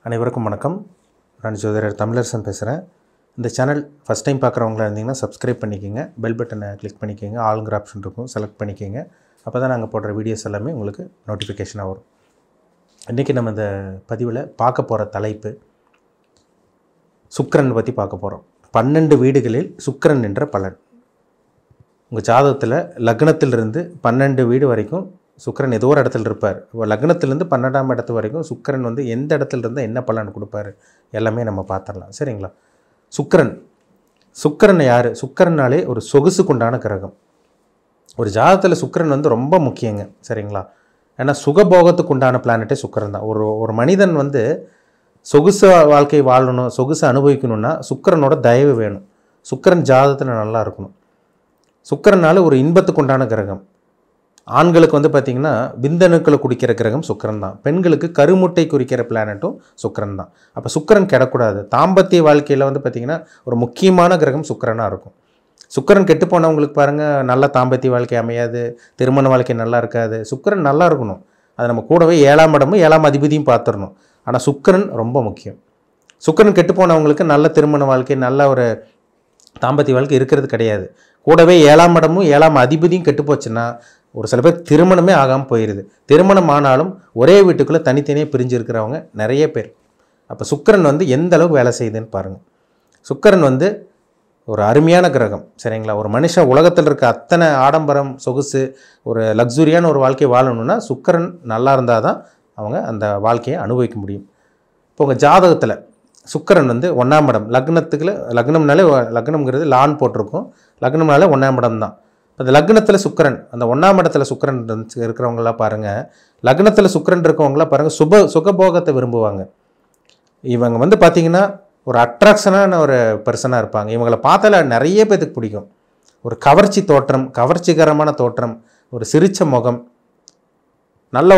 அனைவருக்கும் வணக்கம். நான் ஜோதிடர் தமிழரசன் பேசுகிறேன். இந்த சேனல் ஃபஸ்ட் டைம் பார்க்குறவங்களா இருந்தீங்கன்னா சப்ஸ்கிரைப் பண்ணிக்கோங்க, பெல் பட்டனை கிளிக் பண்ணிக்கோங்க, ஆளுங்கிற ஆப்ஷன் இருக்கும், செலக்ட் பண்ணிக்கோங்க. அப்போ தான் நாங்கள் போடுற வீடியோஸ் எல்லாமே உங்களுக்கு நோட்டிஃபிகேஷனாக வரும். இன்றைக்கி நம்ம இந்த பதிவில் பார்க்க போகிற தலைப்பு சுக்கிரன் பற்றி பார்க்க போகிறோம். 12 வீடுகளில் சுக்கிரன் என்ற பலன். உங்கள் ஜாதகத்தில் லக்னத்திலிருந்து 12 வீடு வரைக்கும் சுக்கிரன் ஏதோ ஒரு இடத்துல இருப்பார். லக்னத்திலேருந்து 12ஆம் இடத்து வரைக்கும் சுக்கிரன் எந்த இடத்துல இருந்தால் என்ன பலன் கொடுப்பார் எல்லாமே நம்ம பார்த்துடலாம். சரிங்களா? சுக்கிரன் யார்? சுக்கிரனாலே ஒரு சொகுசுக்குண்டான கிரகம். ஒரு ஜாதகத்தில் சுக்கிரன் ரொம்ப முக்கியங்க. சரிங்களா? ஏன்னா சுகபோகத்துக்கு உண்டான பிளானட்டே சுக்கிரன் தான். ஒரு மனிதன் சொகுசு வாழ்க்கை வாழணும், சொகுசு அனுபவிக்கணும்னா சுக்கிரனோட தயவு வேணும். சுக்கிரன் ஜாதகத்தில் நல்லா இருக்கணும். சுக்கிரனால ஒரு இன்பத்துக்கு உண்டான கிரகம். ஆண்களுக்கு பார்த்திங்கன்னா விந்தணுக்களை குடிக்கிற கிரகம் சுக்கிரன் தான். பெண்களுக்கு கருமுட்டை குறிக்கிற பிளானட்டும் சுக்கிரன் தான். அப்போ சுக்கிரன் கெடக்கூடாது. தாம்பத்திய வாழ்க்கையில் பார்த்திங்கன்னா ஒரு முக்கியமான கிரகம் சுக்கிரனாக இருக்கும். சுக்கிரன் கெட்டு போனவங்களுக்கு பாருங்கள், நல்ல தாம்பத்திய வாழ்க்கை அமையாது, திருமண வாழ்க்கை நல்லா இருக்காது. சுக்கிரன் நல்லா இருக்கணும். அது நம்ம கூடவே 7ஆம் இடமும் 7ஆம் அதிபதியும் பார்த்துடணும். ஆனால் சுக்கிரன் ரொம்ப முக்கியம். சுக்கிரன் கெட்டு போனவங்களுக்கு நல்ல திருமண வாழ்க்கை, நல்ல ஒரு தாம்பத்திய வாழ்க்கை இருக்கிறது கிடையாது. கூடவே 7ஆம் இடமும் 7ஆம் அதிபதியும் கெட்டு போச்சுன்னா ஒரு சில பேர் திருமணமே ஆகாமல் போயிடுது. திருமணம் ஆனாலும் ஒரே வீட்டுக்குள்ளே தனித்தனியாக பிரிஞ்சு இருக்கிறவங்க நிறைய பேர். அப்போ சுக்கிரன் எந்த அளவுக்கு வேலை செய்யுதுன்னு பாருங்கள். சுக்கிரன் ஒரு அருமையான கிரகம். சரிங்களா? ஒரு மனுஷன் உலகத்தில் இருக்க அத்தனை ஆடம்பரம், சொகுசு, ஒரு லக்ஸுரியான ஒரு வாழ்க்கையை வாழணும்னா சுக்கிரன் நல்லா இருந்தால் தான் அவங்க அந்த வாழ்க்கையை அனுபவிக்க முடியும். இப்போ உங்கள் ஜாதகத்தில் சுக்கிரன் 1ஆம் இடம், லக்னம்னாலே லக்னம்ங்கிறது லான் போட்டிருக்கும். லக்னம்னாலே 1ஆம் இடம் தான். அந்த லக்னத்தில் சுக்கிரன், அந்த 1ஆம் இடத்துல சுக்கிரன் இருக்கிறவங்களாம் பாருங்கள், லக்னத்தில் சுக்கிரன் இருக்கவங்களாம் பாருங்கள் சுகபோகத்தை விரும்புவாங்க. இவங்க பார்த்திங்கன்னா ஒரு அட்ராக்ஷனான ஒரு பர்சனாக இருப்பாங்க. இவங்களை பார்த்தால நிறைய பேருக்கு பிடிக்கும். ஒரு கவர்ச்சி தோற்றம், கவர்ச்சிகரமான தோற்றம், ஒரு சிரிச்ச முகம், நல்ல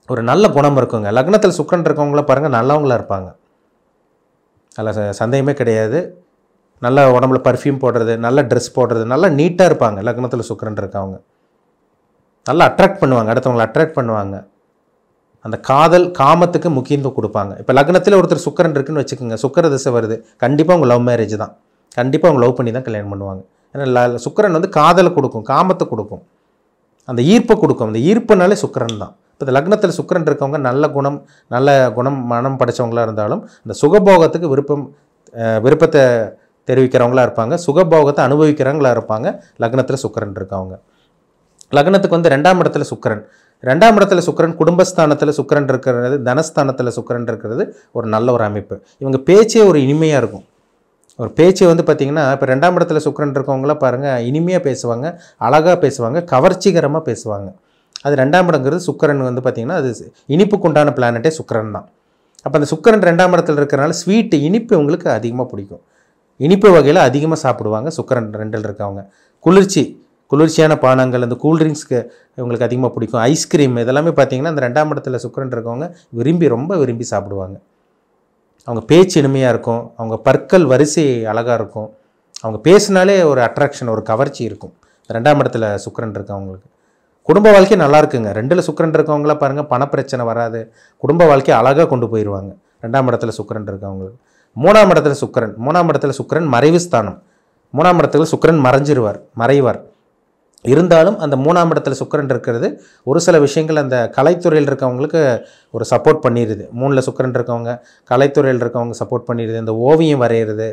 ஒரு நல்ல குணம் இருக்குங்க. லக்னத்தில் சுக்கிரன் இருக்கவங்களாம் பாருங்கள் நல்லவங்களாக இருப்பாங்க. அதில் சந்தேகமே கிடையாது. நல்ல உடம்புல பர்ஃப்யூம் போடுறது, நல்ல ட்ரெஸ் போடுறது, நல்லா நீட்டாக இருப்பாங்க. லக்னத்தில் சுக்கிரன் இருக்கவங்க நல்லா அட்ராக்ட் பண்ணுவாங்க, அடுத்தவங்களை அட்ராக்ட் பண்ணுவாங்க. அந்த காமத்துக்கு முக்கியத்துவம் கொடுப்பாங்க. இப்போ லக்னத்தில் ஒருத்தர் சுக்கிரன் இருக்குன்னு வச்சுக்கோங்க, சுக்கிர திசை வருது, கண்டிப்பாக அவங்க லவ் மேரேஜ் தான். கண்டிப்பாக அவங்க லவ் பண்ணி தான் கல்யாணம் பண்ணுவாங்க. ஏன்னா சுக்கிரன் காதலை கொடுக்கும், காமத்தை கொடுக்கும், அந்த ஈர்ப்பை கொடுக்கும். அந்த ஈர்ப்புனாலே சுக்கிரன் தான். இப்போ இந்த லக்னத்தில் சுக்கிரன் இருக்கவங்க நல்ல குணம் மனம் படைத்தவங்களாக இருந்தாலும் இந்த சுகபோகத்துக்கு விருப்பத்தை தெரிவிக்கிறவங்களா இருப்பாங்க, சுகபோகத்தை அனுபவிக்கிறவங்களா இருப்பாங்க. லக்னத்தில் சுக்கிரன் இருக்கவங்க. லக்னத்துக்கு 2ஆம் இடத்துல சுக்கிரன், 2ஆம் இடத்துல சுக்கிரன் குடும்பஸ்தானத்தில் சுக்கிரன் இருக்கிறது, தனஸ்தானத்தில் சுக்கிரன் இருக்கிறது ஒரு நல்ல ஒரு அமைப்பு. இவங்க பேச்சே ஒரு இனிமையாக இருக்கும். ஒரு பேச்சு பார்த்திங்கன்னா இப்போ 2ஆம் இடத்துல சுக்கிரன் இருக்கவங்களாம் பாருங்கள், இனிமையாக பேசுவாங்க, அழகாக பேசுவாங்க, கவர்ச்சிகரமாக பேசுவாங்க. அது 2ஆம் இடங்கிறது சுக்கிரன் பார்த்திங்கன்னா அது இனிப்புக்கு உண்டான பிளானட்டே சுக்கிரன் தான். அப்போ அந்த சுக்கிரன் 2ஆம் இடத்துல இருக்கிறனால ஸ்வீட்டு, இனிப்பு இவங்களுக்கு அதிகமாக பிடிக்கும். இனிப்பு வகையில் அதிகமாக சாப்பிடுவாங்க சுக்கிரன் 2இல் இருக்கவங்க. குளிர்ச்சியான பானங்கள், அந்த கூல்ட்ரிங்க்ஸ்க்கு இவங்களுக்கு அதிகமாக பிடிக்கும். ஐஸ்கிரீம் இதெல்லாமே பார்த்திங்கன்னா அந்த 2ஆம் இடத்துல சுக்கிரன் இருக்கவங்க ரொம்ப விரும்பி சாப்பிடுவாங்க. அவங்க பேச்சு இனிமையாக இருக்கும், அவங்க பற்கள் வரிசை அழகாக இருக்கும், அவங்க பேசினாலே ஒரு அட்ராக்ஷன், ஒரு கவர்ச்சி இருக்கும். 2ஆம் இடத்துல சுக்கிரன் இருக்கவங்களுக்கு குடும்ப வாழ்க்கை நல்லா இருக்குங்க. 2இல் சுக்கிரன் இருக்கவங்களாம் பாருங்கள், பணப்பிரச்சனை வராது, குடும்ப வாழ்க்கையை அழகாக கொண்டு போயிடுவாங்க. 2ஆம் இடத்துல சுக்கிரன் இருக்கவங்களுக்கு. 3ஆம் இடத்துல சுக்கிரன் மறைவு ஸ்தானம். 3ஆம் இடத்துல சுக்கிரன் மறைவார். இருந்தாலும் அந்த 3ஆம் இடத்துல சுக்கிரன் இருக்கிறது ஒரு சில விஷயங்கள் அந்த கலைத்துறையில் இருக்கவங்களுக்கு ஒரு சப்போர்ட் பண்ணிடுது. 3இல் சுக்கிரன் இருக்கவங்க கலைத்துறையில் இருக்கவங்க சப்போர்ட் பண்ணிடுது. இந்த ஓவியம் வரைகிறது,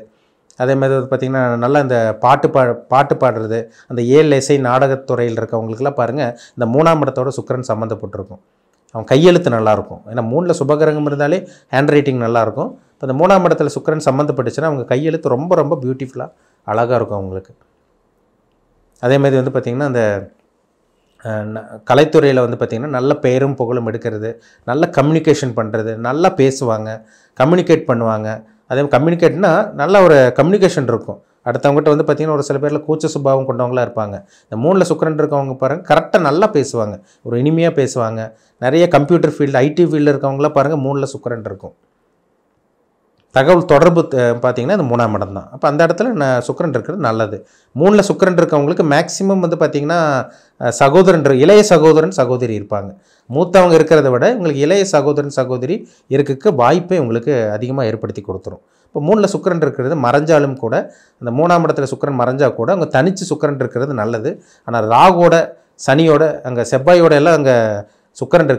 அதே மாதிரி பார்த்திங்கன்னா நல்லா இந்த பாட்டு பாடுறது, அந்த 7 இசை நாடகத்துறையில் இருக்கவங்களுக்குலாம் பாருங்கள் இந்த 3ஆம் இடத்தோட சுக்கிரன் சம்மந்தப்பட்டிருக்கும். அவங்க கையெழுத்து நல்லாயிருக்கும். ஏன்னா 3இல் சுபகிரகம் இருந்தாலே ஹேண்ட் ரைட்டிங் நல்லாயிருக்கும். இப்போ இந்த 3ஆம் இடத்துல சுக்கிரன் சம்மந்தப்பட்டுச்சுன்னா அவங்க கையெழுத்து ரொம்ப பியூட்டிஃபுல்லாக அழகாக இருக்கும் அவங்களுக்கு. அதே மாதிரி பார்த்திங்கன்னா அந்த கலைத்துறையில் பார்த்திங்கன்னா நல்ல பெயரும் புகழும் எடுக்கிறது, நல்ல கம்யூனிகேஷன் பண்ணுறது, நல்லா பேசுவாங்க, கம்யூனிகேட் பண்ணுவாங்க. அதே கம்யூனிகேட்னா நல்ல ஒரு கம்யூனிகேஷன் இருக்கும். அடுத்தவங்ககிட்ட பார்த்திங்கன்னா ஒரு சில பேரில் கூச்ச சுபாவம் கொண்டவங்களாக இருப்பாங்க. இந்த 3இல் சுக்கிரன் இருக்கவங்க பாருங்கள் கரெக்டாக நல்லா பேசுவாங்க, ஒரு இனிமையாக பேசுவாங்க. நிறைய கம்ப்யூட்டர் ஃபீல்டு, ஐடி ஃபீல்டில் இருக்கவங்களாம் பாருங்கள் 3இல் சுக்கிரன் இருக்கும். தகவல் தொடர்பு பார்த்திங்கன்னா அது 3ஆம் இடம் தான். அப்போ அந்த இடத்துல சுக்கிரன் இருக்கிறது நல்லது. 3ல் சுக்கிரன் இருக்கவங்களுக்கு மேக்ஸிமம் வந்து பார்த்திங்கன்னா இளைய சகோதரன் சகோதரி இருப்பாங்க. மூத்தவங்க இருக்கிறத விட உங்களுக்கு இளைய சகோதரன் சகோதரி இருக்க வாய்ப்பை உங்களுக்கு அதிகமாக ஏற்படுத்தி கொடுத்துரும். இப்போ 3ல் சுக்கிரன் இருக்கிறது மறைஞ்சாலும் கூட, அந்த 3ஆம் இடத்துல சுக்கிரன் மறைஞ்சால் கூட அவங்க தனித்து சுக்கிரன் இருக்கிறது நல்லது. ஆனால் ராகுவோட சனியோட அங்கே செவ்வாயோட எல்லாம் அங்கே சுக்கிரன்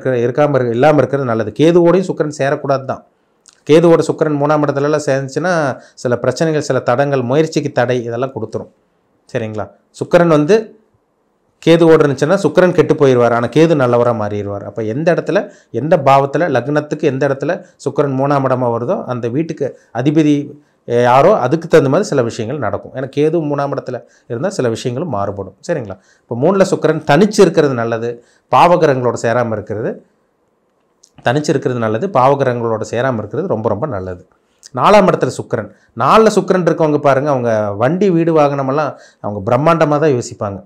இல்லாமல் இருக்கிறது நல்லது. கேதுவோடையும் சுக்கிரன் சேரக்கூடாது தான். கேதுவோட சுக்கிரன் 3ஆம் இடத்துலலாம் சேர்ந்துச்சுன்னா சில பிரச்சனைகள், சில தடங்கள், முயற்சிக்கு தடை இதெல்லாம் கொடுத்துரும். சரிங்களா? சுக்கிரன் வந்து கேதுவோடு இருந்துச்சுன்னா சுக்கிரன் கெட்டு போயிடுவார், ஆனால் கேது நல்லவராக மாறிடுவார். அப்போ எந்த இடத்துல, எந்த பாவத்தில், லக்னத்துக்கு எந்த இடத்துல சுக்கிரன் 3ஆம் இடமாக வருதோ அந்த வீட்டுக்கு அதிபதி யாரோ அதுக்கு தகுந்த மாதிரி சில விஷயங்கள் நடக்கும். ஏன்னா கேது 3ஆம் இடத்துல இருந்தால் சில விஷயங்களும் மாறுபடும். சரிங்களா? இப்போ 3ல் சுக்கிரன் தனிச்சு இருக்கிறது நல்லது. பாவகிரகங்களோட சேராமல் இருக்கிறது தனிச்சு இருக்கிறது நல்லது. பாவகிரகங்களோட சேராமல் இருக்கிறது ரொம்ப ரொம்ப நல்லது. 4ஆம் இடத்துல சுக்கிரன். 4ல் சுக்கிரன் இருக்கவங்க பாருங்கள், அவங்க வண்டி வீடு வாகனமெல்லாம் அவங்க பிரம்மாண்டமாக தான் யோசிப்பாங்க.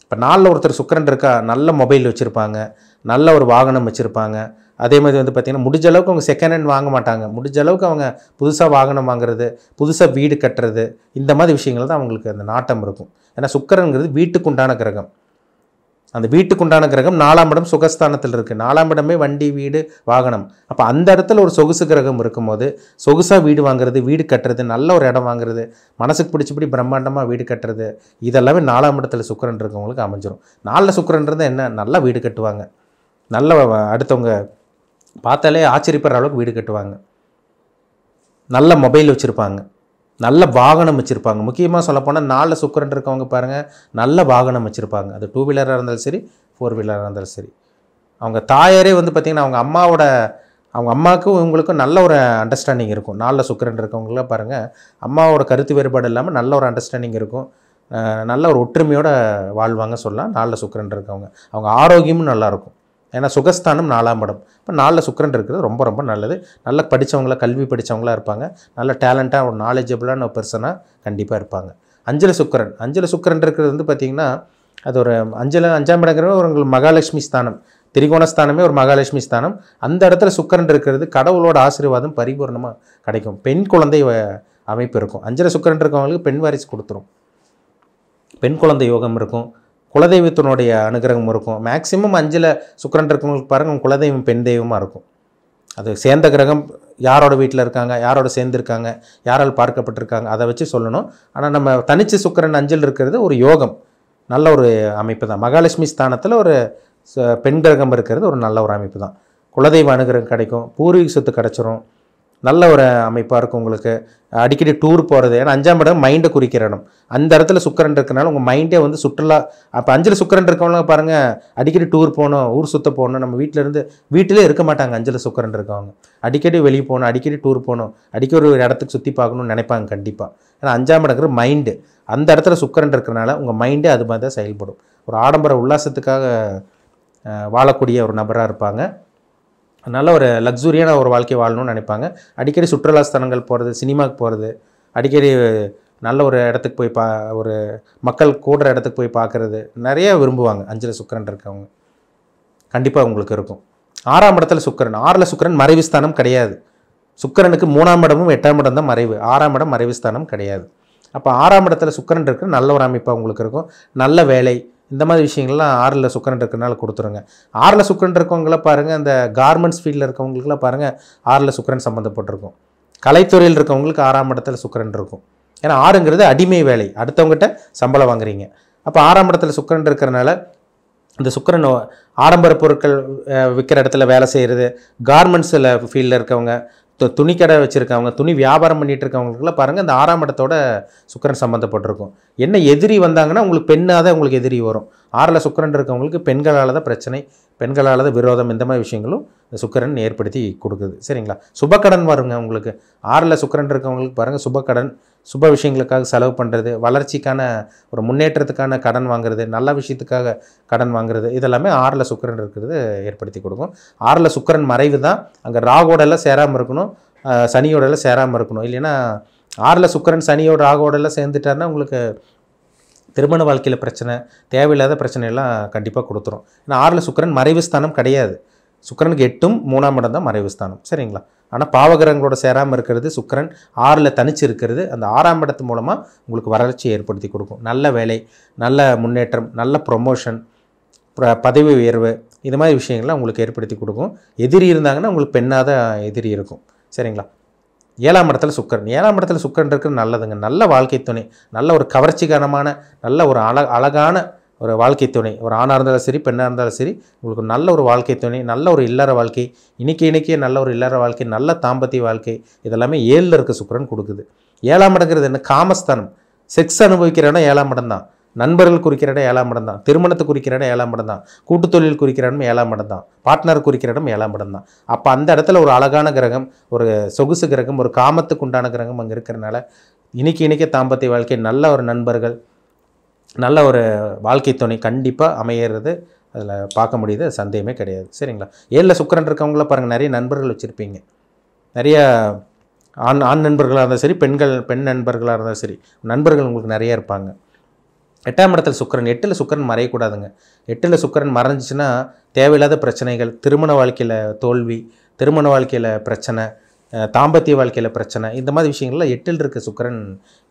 இப்போ 4ல் ஒருத்தர் சுக்கிரன் இருக்கா, நல்ல மொபைல் வச்சுருப்பாங்க, நல்ல ஒரு வாகனம் வச்சுருப்பாங்க. அதே மாதிரி வந்து பார்த்திங்கன்னா முடிஞ்ச அளவுக்கு அவங்க செகண்ட் ஹேண்ட் வாங்க மாட்டாங்க. முடிஞ்ச அளவுக்கு அவங்க புதுசாக வாகனம் வாங்குறது, புதுசாக வீடு கட்டுறது, இந்த மாதிரி விஷயங்கள் தான் அவங்களுக்கு அந்த நாட்டம் இருக்கும். ஏன்னா சுக்கிரன்கிறது வீட்டுக்குண்டான கிரகம். அந்த வீட்டுக்குண்டான கிரகம் 4ஆம் இடம் சுகஸ்தானத்தில் இருக்குது. 4ஆம் இடமே வண்டி வீடு வாகனம். அப்போ அந்த இடத்துல ஒரு சொகுசு கிரகம் இருக்கும்போது சொகுசாக வீடு வாங்குறது, வீடு கட்டுறது, நல்ல ஒரு இடம் வாங்குறது, மனசுக்கு பிடிச்சபடி பிரம்மாண்டமாக வீடு கட்டுறது, இதெல்லாமே 4ஆம் இடத்துல சுக்கிரன் இருக்கவங்களுக்கு அமைஞ்சிரும். 4ல் சுக்கிரன் இருந்தால் என்ன, நல்லா வீடு கட்டுவாங்க, நல்ல அடுத்தவங்க பார்த்தாலே ஆச்சரியப்படுற அளவுக்கு வீடு கட்டுவாங்க, நல்ல மொபைல் வச்சுருப்பாங்க, நல்ல வாகனம் வச்சுருப்பாங்க. முக்கியமாக சொல்லப்போனால் 4ல் சுக்கிரன் இருக்கவங்க பாருங்கள், நல்ல வாகனம் வச்சுருப்பாங்க. அது 2 வீலராக இருந்தாலும் சரி, 4 வீலராக இருந்தாலும் சரி. அவங்க தாயாரே வந்து பார்த்திங்கன்னா அவங்க அம்மாவுக்கும் இவங்களுக்கும் நல்ல ஒரு அண்டர்ஸ்டாண்டிங் இருக்கும். 4ல் சுக்கிரன் இருக்கவங்களாம் பாருங்கள், அம்மாவோட கருத்து வேறுபாடு இல்லாமல் நல்ல ஒரு அண்டர்ஸ்டாண்டிங் இருக்கும், நல்ல ஒரு ஒற்றுமையோடு வாழ்வாங்க சொல்லலாம். 4ல் சுக்கிரன் இருக்கவங்க அவங்க ஆரோக்கியமும் நல்லாயிருக்கும். ஏன்னா சுகஸ்தானம் 4ஆம் இடம். இப்போ 4ல் சுக்கிரன் இருக்கிறது ரொம்ப ரொம்ப நல்லது. நல்லா படித்தவங்களா, கல்வி படித்தவங்களாக இருப்பாங்க, நல்ல டேலண்ட்டாக ஒரு நாலேஜபிளான ஒரு பர்சனாக கண்டிப்பாக இருப்பாங்க. 5ல் சுக்கிரன் இருக்கிறது வந்து பார்த்திங்கன்னா அது ஒரு 5ஆம் இடங்கிறது ஒரு மகாலட்சுமி ஸ்தானம். திரிகோணஸ்தானமே ஒரு மகாலட்சுமி ஸ்தானம். அந்த இடத்துல சுக்கிரன் இருக்கிறது கடவுளோட ஆசீர்வாதம் பரிபூர்ணமாக கிடைக்கும். பெண் குழந்தை அமைப்பு இருக்கும். 5ல் சுக்கிரன் இருக்கவங்களுக்கு பெண் வாரிசு கொடுத்துரும். பெண் குழந்தை யோகம் இருக்கும். குலதெய்வத்தினுடைய அனுகிரகம் இருக்கும். மேக்சிமம் 5ல் சுக்கிரன் இருக்கவங்களுக்கு பாருங்கள் குலதெய்வம் பெண் தெய்வமாக இருக்கும். அது சேர்ந்த கிரகம் யாரோட வீட்டில் இருக்காங்க, யாரோட சேர்ந்துருக்காங்க, யாரால் பார்க்கப்பட்டிருக்காங்க, அதை வச்சு சொல்லணும். ஆனால் நம்ம தனிச்சு சுக்கிரன் 5ல் இருக்கிறது ஒரு யோகம், நல்ல ஒரு அமைப்பு தான். மகாலட்சுமி ஸ்தானத்தில் ஒரு பெண் கிரகம் இருக்கிறது ஒரு நல்ல ஒரு அமைப்பு தான். குலதெய்வ அனுகிரகம் கிடைக்கும், பூர்வீக சொத்து கிடச்சிரும், நல்ல ஒரு அமைப்பாக இருக்கும் உங்களுக்கு. அடிக்கடி டூர் போகிறது, ஏன்னா 5ஆம் இடம் மைண்டை குறிக்கிற இடம். அந்த இடத்துல சுக்கிரன் இருக்கிறனால உங்கள் மைண்டே வந்து சுற்றுலா. அப்போ 5ல் சுக்கிரன் இருக்கவங்க பாருங்கள், அடிக்கடி டூர் போகணும், ஊர் சுற்ற போகணும். நம்ம வீட்டிலே இருக்க மாட்டாங்க. 5ல் சுக்கிரன் இருக்கவங்க அடிக்கடி வெளியே போகணும், அடிக்கடி டூர் போகணும், அடிக்கடி ஒரு இடத்துக்கு சுற்றி பார்க்கணும்னு நினைப்பாங்க கண்டிப்பாக. ஏன்னா 5ஆம் இடங்கிற மைண்டு, அந்த இடத்துல சுக்கிரன் இருக்கிறனால உங்கள் மைண்டே அது மாதிரி தான் செயல்படும். ஒரு ஆடம்பர உல்லாசத்துக்காக வாழக்கூடிய ஒரு நபராக இருப்பாங்க. நல்ல ஒரு லக்ஸுரியான ஒரு வாழ்க்கை வாழணும்னு நினைப்பாங்க. அடிக்கடி சுற்றுலா ஸ்தலங்கள் போகிறது, சினிமாவுக்கு போகிறது, அடிக்கடி நல்ல ஒரு இடத்துக்கு போய் ஒரு மக்கள் கூடுற இடத்துக்கு போய் பார்க்குறது நிறைய விரும்புவாங்க. 5ல் சுக்கிரன் இருக்கவங்க கண்டிப்பாக உங்களுக்கு இருக்கும். 6ஆம் இடத்துல சுக்கிரன். 6ல் சுக்கிரன் மறைவு ஸ்தானம் கிடையாது. சுக்கிரனுக்கு 3ஆம் இடமும் 8ஆம் இடம் தான் மறைவு. 6ஆம் இடம் மறைவு ஸ்தானம் கிடையாது. அப்போ 6ஆம் இடத்துல சுக்கிரன் இருக்கிற நல்ல ஒரு அமைப்பாக உங்களுக்கு இருக்கும். நல்ல வேலை, இந்த மாதிரி விஷயங்கள்லாம் 6ல் சுக்கிரன் இருக்கிறனால கொடுத்துருங்க. 6ல் சுக்கிரன் இருக்கவங்கள பாருங்கள், அந்த கார்மெண்ட்ஸ் ஃபீல்டில் இருக்கவங்களுக்குலாம் பாருங்கள் 6ல் சுக்கிரன் சம்மந்தப்பட்டிருக்கும். கலைத்துறையில் இருக்கவங்களுக்கு 6ஆம் இடத்துல சுக்கிரன் இருக்கும். ஏன்னா 6ங்கிறது அடிமை வேலை, அடுத்தவங்ககிட்ட சம்பளம் வாங்குறீங்க. அப்போ 6ஆம் இடத்துல சுக்கிரன் இருக்கிறனால இந்த சுக்கிரன் ஆடம்பர பொருட்கள் விற்கிற இடத்துல வேலை செய்கிறது, கார்மெண்ட்ஸில் ஃபீல்டில் இருக்கவங்க, துணிக்கடை வச்சுருக்கவங்க, துணி வியாபாரம் பண்ணிகிட்டு இருக்கவங்களுக்குலாம் பாருங்கள் இந்த 6ஆம் இடத்தோட சுக்கிரன் சம்மந்தப்பட்டிருக்கும். என்ன எதிரி வந்தாங்கன்னா உங்களுக்கு பெண்ணாக தான் உங்களுக்கு எதிரி வரும். 6ல் சுக்கிரன் இருக்கவங்களுக்கு பெண்களால் தான் பிரச்சனை, பெண்களால் தான் விரோதம், இந்த மாதிரி விஷயங்களும் இந்த சுக்கிரன் ஏற்படுத்தி கொடுக்குது. சரிங்களா? சுபக்கடன் வருங்க உங்களுக்கு. 6ல் சுக்கிரன் இருக்கவங்களுக்கு பாருங்கள் சுபக்கடன், சுப விஷயங்களுக்காக செலவு பண்ணுறது, வளர்ச்சிக்கான ஒரு முன்னேற்றத்துக்கான கடன் வாங்குறது, நல்ல விஷயத்துக்காக கடன் வாங்குறது, இதெல்லாமே 6ல் சுக்கிரன் இருக்கிறது ஏற்படுத்தி கொடுக்கும். 6ல் சுக்கிரன் மறைவு தான். அங்கே ராகோடெல்லாம் சேராமல் இருக்கணும், சனியோடெல்லாம் சேராமல் இருக்கணும். இல்லைன்னா 6ல் சுக்கிரன் சனியோட ராகோடெல்லாம் சேர்ந்துட்டாருன்னா உங்களுக்கு திருமண வாழ்க்கையில் பிரச்சனை, தேவையில்லாத பிரச்சனையெல்லாம் கண்டிப்பாக கொடுத்துரும். ஏன்னா 6ல் சுக்கிரன் மறைவு ஸ்தானம் கிடையாது. சுக்கிரனுக்கு 8ம் 3ஆம் இடம் தான் மறைவு ஸ்தானம், சரிங்களா? ஆனால் பாவகிரகங்களோட சேராமல் இருக்கிறது, சுக்கிரன் 6ல் தனிச்சு இருக்கிறது, அந்த 6ஆம் இடத்து மூலமாக உங்களுக்கு வளர்ச்சி ஏற்படுத்தி கொடுக்கும். நல்ல வேலை, நல்ல முன்னேற்றம், நல்ல ப்ரொமோஷன், பதவி உயர்வு, இது மாதிரி விஷயங்கள்லாம் உங்களுக்கு ஏற்படுத்தி கொடுக்கும். எதிரி இருந்தாங்கன்னா உங்களுக்கு பெண்ணாத எதிரி இருக்கும், சரிங்களா? 7ஆம் இடத்துல சுக்கிரன், 7ஆம் இடத்துல சுக்கிரன் இருக்கிறது நல்லதுங்க. நல்ல வாழ்க்கை துணை, நல்ல ஒரு கவர்ச்சிகரமான, நல்ல ஒரு அழகான ஒரு வாழ்க்கை துணை, ஒரு ஆணாக இருந்தாலும் சரி பெண்ணாக இருந்தாலும் சரி, உங்களுக்கு நல்ல ஒரு வாழ்க்கை துணை, நல்ல ஒரு இல்லற வாழ்க்கை, இன்றைக்கி நல்ல ஒரு இல்லற வாழ்க்கை, நல்ல தாம்பத்திய வாழ்க்கை, இதெல்லாமே 7ல் இருக்க சுக்கிரன் கொடுக்குது. 7ஆம் இடங்கிறது என்ன? காமஸ்தானம், செக்ஸ் அனுபவிக்கிற இடம் 7ஆம் இடம் தான், நண்பர்கள் குறிக்கிற இடம் 7ஆம் இடம் தான், திருமணத்தை குறிக்கிற இடம் 7ஆம் இடம் தான், கூட்டு தொழில் குறிக்கிற இடம் 7ஆம் இடம் தான், பார்ட்னர் குறிக்கிற இடம் 7ஆம் இடம் தான். அப்போ அந்த இடத்துல ஒரு அழகான கிரகம், ஒரு சொகுசு கிரகம், ஒரு காமத்துக்கு உண்டான கிரகம் அங்கே இருக்கிறனால இன்றைக்கி தாம்பத்திய வாழ்க்கை, நல்ல ஒரு நண்பர்கள், நல்ல ஒரு வாழ்க்கை துணை கண்டிப்பாக அமையிறது அதில் பார்க்க முடியுது, சந்தேகமே கிடையாது, சரிங்களா? 7ல் சுக்கிரன் இருக்கவங்கள பாருங்கள், நிறைய நண்பர்கள் வச்சுருப்பீங்க, நிறைய ஆண் நண்பர்களாக இருந்தாலும் சரி, பெண் நண்பர்களாக இருந்தாலும் சரி, நண்பர்கள் உங்களுக்கு நிறைய இருப்பாங்க. 8ஆம் இடத்துல சுக்கிரன், 8ல் சுக்கிரன் மறையக்கூடாதுங்க. 8ல் சுக்கிரன் மறைஞ்சிச்சுன்னா தேவையில்லாத பிரச்சனைகள், திருமண வாழ்க்கையில் தோல்வி, திருமண வாழ்க்கையில் பிரச்சனை, தாம்பத்திய வாழ்க்கையில் பிரச்சனை, இந்த மாதிரி விஷயங்கள்லாம் 8ல் இருக்க சுக்கிரன்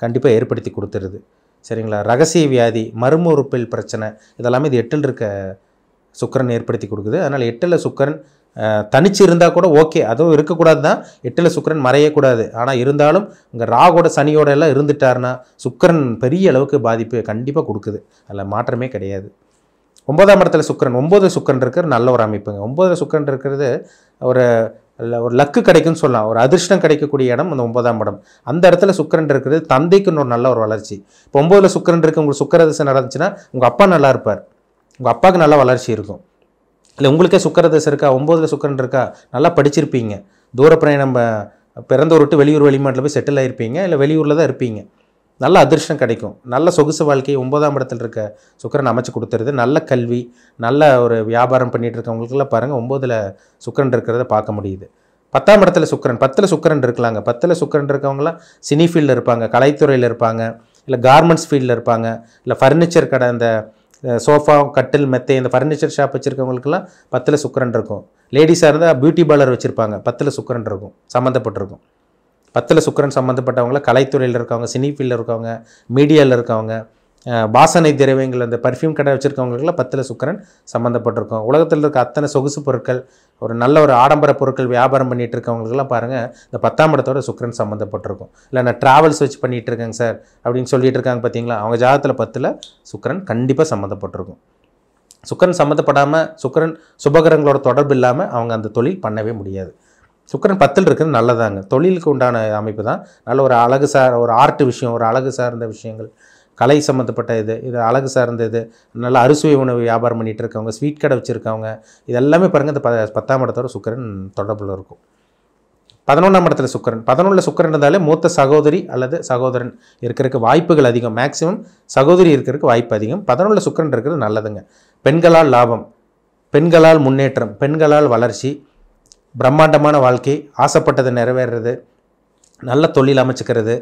கண்டிப்பாக ஏற்படுத்தி கொடுத்துருது, சரிங்களா? ரகசிய வியாதி, மர்ம உறுப்பில் பிரச்சனை, இதெல்லாமே இது 8ல் இருக்க சுக்கிரன் ஏற்படுத்தி கொடுக்குது. அதனால் 8ல் சுக்கிரன் தனிச்சு இருந்தால் கூட ஓகே, அதுவும் இருக்கக்கூடாது தான், 8ல் சுக்கிரன் மறையக்கூடாது. ஆனால் இருந்தாலும் இங்கே ராகோட சனியோட எல்லாம் இருந்துட்டாருன்னா சுக்கிரன் பெரிய அளவுக்கு பாதிப்பு கண்டிப்பாக கொடுக்குது, அதில் மாற்றமே கிடையாது. 9ஆம் இடத்துல சுக்கிரன், 9 சுக்கிரன் இருக்கிறது நல்ல ஒரு அமைப்புங்க. 9 சுக்கிரன் இருக்கிறது ஒரு லக்கு கிடைக்கும்னு சொல்லலாம், ஒரு அதிர்ஷ்டம் கிடைக்கக்கூடிய இடம் அந்த 9ஆம் இடம். அந்த இடத்துல சுக்கிரன் இருக்கிறது தந்தைக்கு இன்னொரு நல்ல ஒரு வளர்ச்சி. இப்போ 9ல் சுக்கிரன் இருக்குது, உங்களுக்கு சுக்கிரதசை நடந்துச்சுன்னா உங்கள் அப்பா நல்லா இருப்பார், உங்கள் அப்பாவுக்கு நல்ல வளர்ச்சி இருக்கும். இல்லை உங்களுக்கே சுக்கிரதசை இருக்கா, 9ல் சுக்கிரன் இருக்கா, நல்லா படிச்சிருப்பீங்க, தூர பிரயாணம், பிறந்த விட்டு வெளியூர் வெளிமாட்டில் போய் செட்டில் ஆகிருப்பீங்க, இல்லை வெளியூரில் தான் இருப்பீங்க, நல்ல அதிர்ஷ்டம் கிடைக்கும், நல்ல சொகுசு வாழ்க்கையை 9ஆம் இடத்துல இருக்க சுக்கிரன் அமைச்சு கொடுத்துருது. நல்ல கல்வி, நல்ல ஒரு வியாபாரம் பண்ணிகிட்டு இருக்கவங்களுக்கெல்லாம் பாருங்கள் 9ல் சுக்கிரன் இருக்கிறத பார்க்க முடியுது. 10ஆம் இடத்துல சுக்கிரன், 10ல் சுக்கிரன் இருக்கலாங்க. 10ல் சுக்கிரன் இருக்கவங்களாம் சினி ஃபீல்டில் இருப்பாங்க, கலைத்துறையில் இருப்பாங்க, இல்லை கார்மெண்ட்ஸ் ஃபீல்டில் இருப்பாங்க, இல்லை ஃபர்னிச்சர் கடை, இந்த சோஃபா, கட்டில், மெத்தை, இந்த ஃபர்னிச்சர் ஷாப் வச்சுருக்கவங்களுக்குலாம் 10ல் சுக்கிரன் இருக்கும். லேடிஸாக இருந்தால் பியூட்டி பார்லர் வச்சுருப்பாங்க, 10ல் சுக்கிரன் இருக்கும், சம்மந்தப்பட்டிருக்கும். 10ல் சுக்கிரன் சம்மந்தப்பட்டவங்கள கலைத்துறையில் இருக்கவங்க, சினி ஃபீல்டில் இருக்கவங்க, மீடியாவில் இருக்கவங்க, வாசனை திரவியங்கள், அந்த பர்ஃப்யூம் கடை வச்சுருக்கவங்களுக்குலாம் 10ல் சுக்கிரன் சம்மந்தப்பட்டிருக்கும். உலகத்தில் இருக்க அத்தனை சொகுசு பொருட்கள், ஒரு நல்ல ஒரு ஆடம்பர பொருட்கள் வியாபாரம் பண்ணிகிட்டு இருக்கவங்களுக்குலாம் பாருங்கள் இந்த 10ஆம் இடத்தோட சுக்கிரன் சம்மந்தப்பட்டிருக்கும். இல்லை நான் ட்ராவல்ஸ் வச்சு பண்ணிகிட்டு இருக்கேங்க சார் அப்படின்னு சொல்லிட்டு இருக்காங்க பார்த்தீங்களா, அவங்க ஜாதகத்தில் 10ல் சுக்கிரன் கண்டிப்பாக சம்மந்தப்பட்டிருக்கும். சுக்கிரன் சம்மந்தப்படாமல், சுக்கிரன் சுபகிரகங்களோட தொடர்பு இல்லாமல் அவங்க அந்த தொழில் பண்ணவே முடியாது. சுக்கிரன் 10ல் இருக்கிறது நல்லதாங்க, தொழிலுக்கு உண்டான அமைப்பு தான். நல்ல ஒரு அழகு ஒரு ஆர்ட் விஷயம், ஒரு அழகு சார்ந்த விஷயங்கள், கலை சம்மந்தப்பட்ட இது அழகு சார்ந்தது, நல்ல அறுசுவை உணவு வியாபாரம் பண்ணிகிட்டு இருக்கவங்க, ஸ்வீட் கடை வச்சுருக்கவங்க, இது எல்லாமே பாருங்கள் இந்த 10ஆம் இடத்தோட சுக்கிரன் தொடர்பில் இருக்கும். 11ஆம் இடத்துல சுக்கிரன், 11ல் சுக்கிரன் இருந்தாலே மூத்த சகோதரி அல்லது சகோதரன் இருக்கிறதுக்கு வாய்ப்புகள் அதிகம், மேக்சிமம் சகோதரி இருக்கிறதுக்கு வாய்ப்பு அதிகம். 11ல் சுக்கிரன் இருக்கிறது நல்லதுங்க. பெண்களால் லாபம், பெண்களால் முன்னேற்றம், பெண்களால் வளர்ச்சி, பிரம்மாண்டமான வாழ்க்கை, ஆசைப்பட்டதை நிறைவேறது, நல்ல தொழில் அமைச்சுக்கிறது,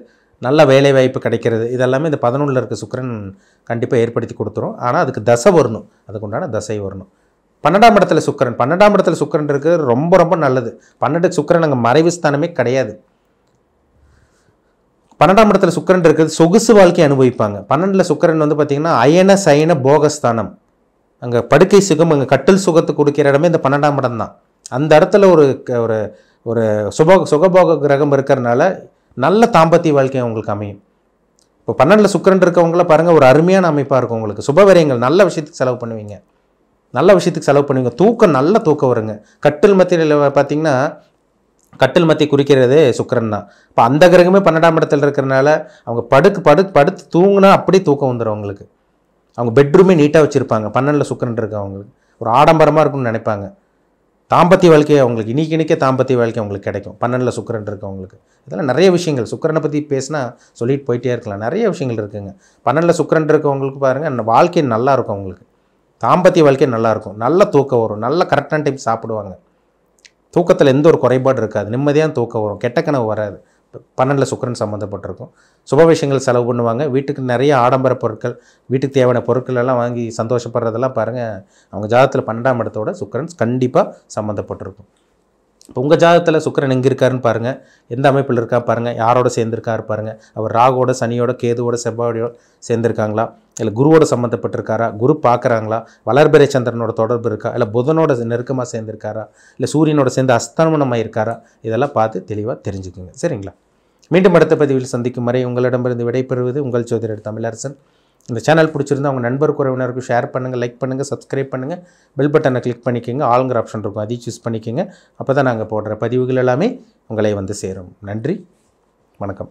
நல்ல வேலை வாய்ப்பு கிடைக்கிறது, இதெல்லாமே இந்த 11ல் இருக்க சுக்கிரன் கண்டிப்பாக ஏற்படுத்தி கொடுத்துரும். ஆனால் அதுக்கு தசை வரணும், அதுக்கு உண்டான தசை வரணும். 12ஆம் இடத்துல சுக்கிரன், 12ஆம் இடத்துல சுக்கிரன் இருக்கிறது ரொம்ப ரொம்ப நல்லது. 12 சுக்கிரன் அங்கே மறைவு ஸ்தானமே கிடையாது. 12ஆம் இடத்துல சுக்கிரன் இருக்கிறது சொகுசு வாழ்க்கை அனுபவிப்பாங்க. 12ல் சுக்கிரன் வந்து பார்த்திங்கன்னா அயன சயன போகஸ்தானம், அங்கே படுக்கை சுகம், அங்கே கட்டில் சுகத்தை கொடுக்கிற இடமே இந்த 12ஆம் இடம் தான். அந்த இடத்துல ஒரு ஒரு சுகபோக கிரகம் இருக்கிறதுனால நல்ல தாம்பத்திய வாழ்க்கை உங்களுக்கு அமையும். இப்போ 12ல் சுக்கிரன் இருக்கவங்கள பாருங்கள் ஒரு அருமையான அமைப்பாக இருக்கும் உங்களுக்கு. சுபவிரயங்கள், நல்ல விஷயத்துக்கு செலவு பண்ணுவீங்க, நல்ல விஷயத்துக்கு செலவு பண்ணுவீங்க, தூக்கம், நல்ல தூக்கம் வருங்க. கட்டில் மத்தியில் பார்த்திங்கன்னா கட்டில் மத்தி குறிக்கிறதே சுக்கிரன் தான். இப்போ அந்த கிரகமே 12ஆம் இடத்துல இருக்கிறனால அவங்க படுத்து தூங்குனா அப்படியே தூக்கம் வந்துடும் அவங்களுக்கு. அவங்க பெட்ரூமே நீட்டாக வச்சுருப்பாங்க. 12ல் சுக்கிரன் இருக்கவங்களுக்கு ஒரு ஆடம்பரமாக இருக்கும்னு நினைப்பாங்க. தாம்பத்திய வாழ்க்கை அவங்களுக்கு இன்றைக்கே தாம்பத்திய வாழ்க்கை அவங்களுக்கு கிடைக்கும் 12ல் சுக்கிரன் இருக்கவங்களுக்கு. இதெல்லாம் நிறைய விஷயங்கள், சுக்கிரனை பற்றி பேசினா சொல்லிட்டு போயிட்டே இருக்கலாம், நிறைய விஷயங்கள் இருக்குங்க. 12ல் சுக்கிரன் இருக்கவங்களுக்கு பாருங்கள் அந்த வாழ்க்கை நல்லா இருக்கும் அவங்களுக்கு, தாம்பத்திய வாழ்க்கை நல்லாயிருக்கும், நல்ல தூக்கம் வரும், நல்ல கரெக்டான டைம் சாப்பிடுவாங்க, தூக்கத்தில் எந்த ஒரு குறைபாடு இருக்காது, நிம்மதியான தூக்கம் வரும், கெட்ட கனவு வராது. 12 சுக்கிரன் சம்மந்தப்பட்டிருக்கும். சுப விஷயங்கள் செலவு பண்ணுவாங்க. வீட்டுக்கு நிறைய ஆடம்பர பொருட்கள், வீட்டுக்கு தேவையான பொருட்கள் எல்லாம் வாங்கி சந்தோஷப்படுறதெல்லாம் பாருங்கள், அவங்க ஜாதகத்தில் 12ஆம் இடத்தோட சுக்கிரன் கண்டிப்பாக சம்மந்தப்பட்டிருக்கும். இப்போ உங்கள் ஜாதகத்தில் சுக்கிரன் எங்கே இருக்காருன்னு பாருங்கள், எந்த அமைப்பில் இருக்கா பாருங்கள், யாரோட சேர்ந்துருக்காரு பாருங்கள். அவர் ராகுவோட, சனியோட, கேதுவோட, செவ்வாயோட சேர்ந்துருக்காங்களா, இல்லை குருவோட சம்மந்தப்பட்டிருக்காரா, குரு பார்க்குறாங்களா, வளர்பிறை சந்திரனோட தொடர்பு இருக்கா, இல்லை புதனோட நெருக்கமாக சேர்ந்துருக்காரா, இல்லை சூரியனோட சேர்ந்து அஸ்தமனமாக இருக்காரா, இதெல்லாம் பார்த்து தெளிவாக தெரிஞ்சுக்குங்க. சரிங்களா? மீண்டும் அடுத்த பதிவில் சந்திக்கும் வரை உங்களிடமிருந்து விடைபெறுவது உங்கள் ஜோதிடர் தமிழரசன். இந்த சேனல் பிடிச்சிருந்தா அவங்க நண்பருக்கு, உறவினருக்கு ஷேர் பண்ணுங்கள், லைக் பண்ணுங்கள், சப்ஸ்கிரைப் பண்ணுங்கள், பெல் பட்டனை கிளிக் பண்ணிக்கோங்க, ஆளுங்கிற ஆப்ஷன் இருக்கும், அதையும் சூஸ் பண்ணிக்கோங்க. அப்போ தான் நாங்கள் போடுற பதிவுகள் எல்லாமே உங்களை வந்து சேரும். நன்றி, வணக்கம்.